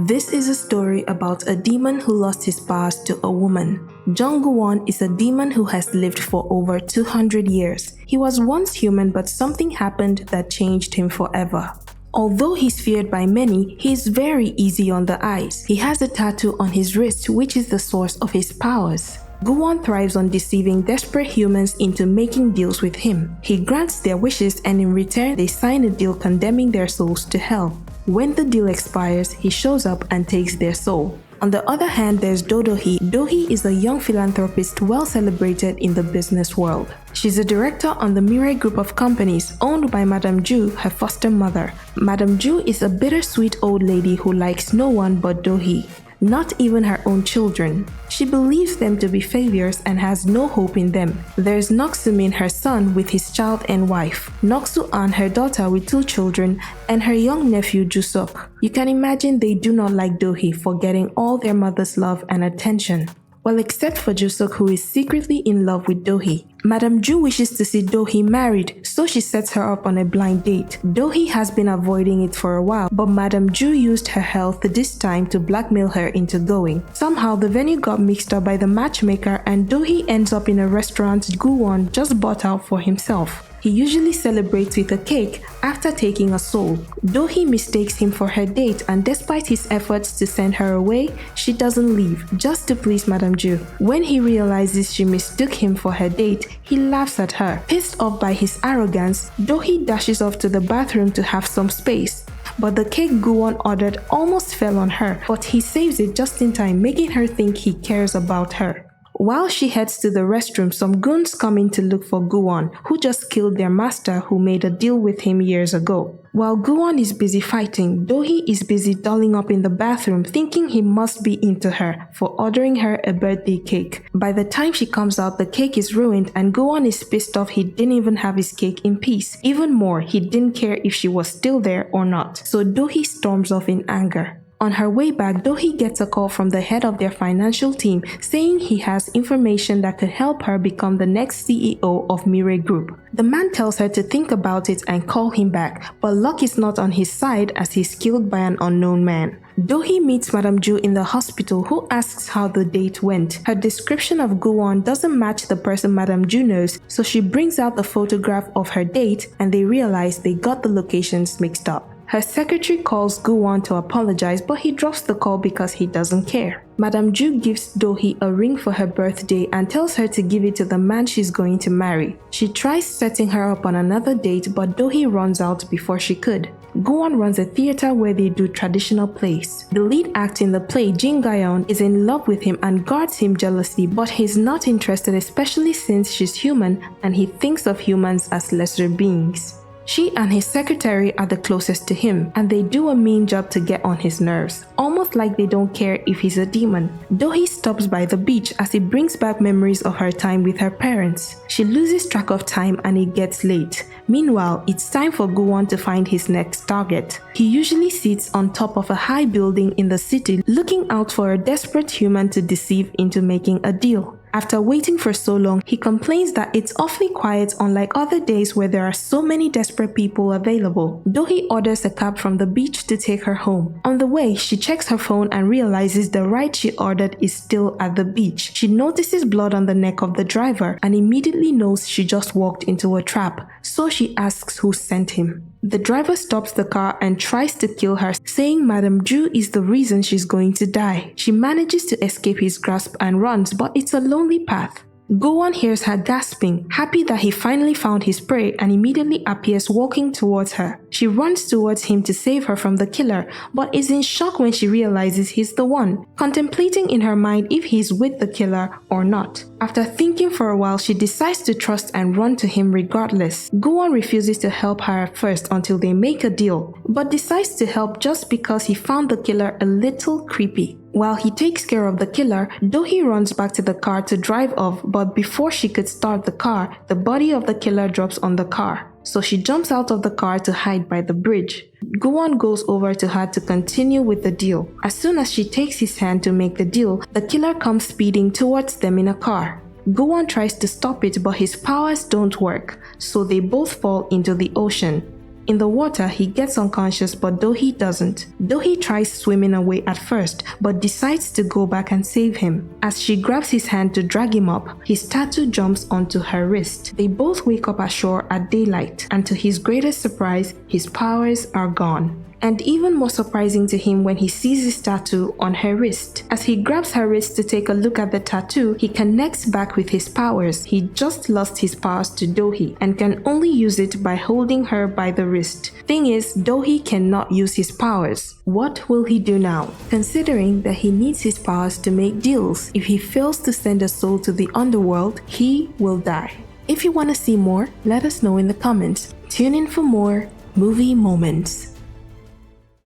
This is a story about a demon who lost his powers to a woman. Jung-won is a demon who has lived for over 200 years. He was once human, but something happened that changed him forever. Although he's feared by many, he is very easy on the eyes. He has a tattoo on his wrist, which is the source of his powers. Gu-won thrives on deceiving desperate humans into making deals with him. He grants their wishes, and in return they sign a deal condemning their souls to hell. When the deal expires, he shows up and takes their soul. On the other hand, there's Doohi. Doohi is a young philanthropist well celebrated in the business world. She's a director on the Mirai group of companies owned by Madame Ju, her foster mother. Madame Ju is a bittersweet old lady who likes no one but Doohi, not even her own children. She believes them to be failures and has no hope in them. There's Noksumin, her son, with his child and wife, Noksu-an, her daughter with 2 children, and her young nephew Jusuk. You can imagine they do not like Doohi for getting all their mother's love and attention. Well, except for Jusuk, who is secretly in love with Doohi. Madame Ju wishes to see Doohi married, so she sets her up on a blind date. Doohi has been avoiding it for a while, but Madame Ju used her health this time to blackmail her into going. Somehow, the venue got mixed up by the matchmaker, and Doohi ends up in a restaurant Gu-won just bought out for himself. He usually celebrates with a cake after taking a soul. Doohi mistakes him for her date, and despite his efforts to send her away, she doesn't leave, just to please Madame Ju. When he realizes she mistook him for her date, he laughs at her. Pissed off by his arrogance, Doohi dashes off to the bathroom to have some space. But the cake Gu-won ordered almost fell on her, but he saves it just in time, making her think he cares about her. While she heads to the restroom, some goons come in to look for Gu-won, who just killed their master who made a deal with him years ago. While Gu-won is busy fighting, Doohi is busy dolling up in the bathroom, thinking he must be into her for ordering her a birthday cake. By the time she comes out, the cake is ruined, and Gu-won is pissed off he didn't even have his cake in peace. Even more, he didn't care if she was still there or not. So Doohi storms off in anger. On her way back, Doohi gets a call from the head of their financial team saying he has information that could help her become the next CEO of Mirai Group. The man tells her to think about it and call him back, but luck is not on his side as he's killed by an unknown man. Doohi meets Madame Ju in the hospital, who asks how the date went. Her description of Gu-won doesn't match the person Madame Ju knows, so she brings out the photograph of her date and they realize they got the locations mixed up. Her secretary calls Gu-won to apologize, but he drops the call because he doesn't care. Madame Ju gives Doohi a ring for her birthday and tells her to give it to the man she's going to marry. She tries setting her up on another date, but Doohi runs out before she could. Gu-won runs a theater where they do traditional plays. The lead act in the play, Jin Ga-yeon, is in love with him and guards him jealously, but he's not interested, especially since she's human and he thinks of humans as lesser beings. She and his secretary are the closest to him, and they do a mean job to get on his nerves, almost like they don't care if he's a demon. Doohi stops by the beach as it brings back memories of her time with her parents. She loses track of time and it gets late. Meanwhile, it's time for Gu-won to find his next target. He usually sits on top of a high building in the city, looking out for a desperate human to deceive into making a deal. After waiting for so long, he complains that it's awfully quiet, unlike other days where there are so many desperate people available. Doohi orders a cab from the beach to take her home. On the way, she checks her phone and realizes the ride she ordered is still at the beach. She notices blood on the neck of the driver and immediately knows she just walked into a trap, so she asks who sent him. The driver stops the car and tries to kill her, saying Madame Ju is the reason she's going to die. She manages to escape his grasp and runs, but it's a lonely path. Gu-won hears her gasping, happy that he finally found his prey, and immediately appears walking towards her. She runs towards him to save her from the killer, but is in shock when she realizes he's the one, contemplating in her mind if he's with the killer or not. After thinking for a while, she decides to trust and run to him regardless. Gu-won refuses to help her at first until they make a deal, but decides to help just because he found the killer a little creepy. While he takes care of the killer, Doohi runs back to the car to drive off, but before she could start the car, the body of the killer drops on the car. So she jumps out of the car to hide by the bridge. Gu-won goes over to her to continue with the deal. As soon as she takes his hand to make the deal, the killer comes speeding towards them in a car. Gu-won tries to stop it, but his powers don't work, so they both fall into the ocean. In the water, he gets unconscious, but Doohi doesn't. Doohi tries swimming away at first, but decides to go back and save him. As she grabs his hand to drag him up, his tattoo jumps onto her wrist. They both wake up ashore at daylight, and to his greatest surprise, his powers are gone. And even more surprising to him when he sees his tattoo on her wrist. As he grabs her wrist to take a look at the tattoo, he connects back with his powers. He just lost his powers to Doohi and can only use it by holding her by the wrist. Thing is, Doohi cannot use his powers. What will he do now? Considering that he needs his powers to make deals. If he fails to send a soul to the underworld, he will die. If you want to see more, let us know in the comments. Tune in for more movie moments.